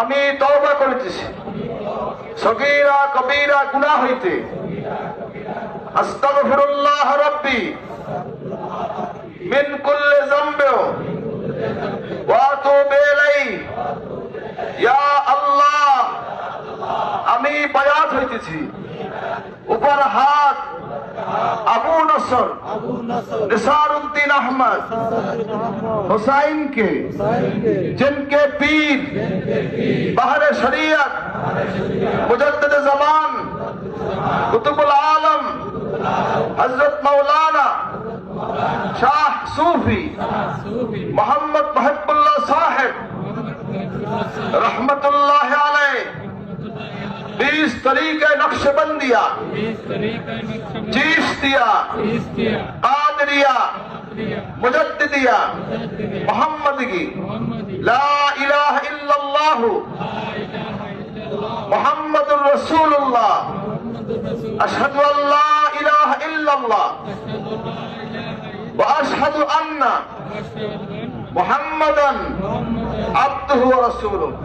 আমি তওবা করিতেছি সগীরা কবীরা গুনাহ হইতে। আস্তাগফিরুল্লাহ রাব্বি মিন কুল্লি যামবি ওয়া আতুবু ইলাইহি। ইয়া আল্লাহ, আমি বায়াত হইতেছি উপর হাত আবু নসর निसारुद्दीन अहमद हुसैन के, जिनके पीर बहर शरीयत मुजद्दिद ज़मान कुतुबुल आलम हजरत मौलाना शाह सूफी मोहम्मद महबूबुल्लाह साहिब रहमतुल्लाह अलैह 20 तरीके नक्शबंदिया, चिश्तिया, कादरिया, मुजद्दिदिया, मोहम्मदी, ला इलाहा इल्लल्लाह मुहम्मदुर रसूलुल्लाह, अशहदु अल्ला इलाहा इल्लल्लाह व अशहदु अन्ना मुहम्मदन अब्दुहु व रसूलुहु।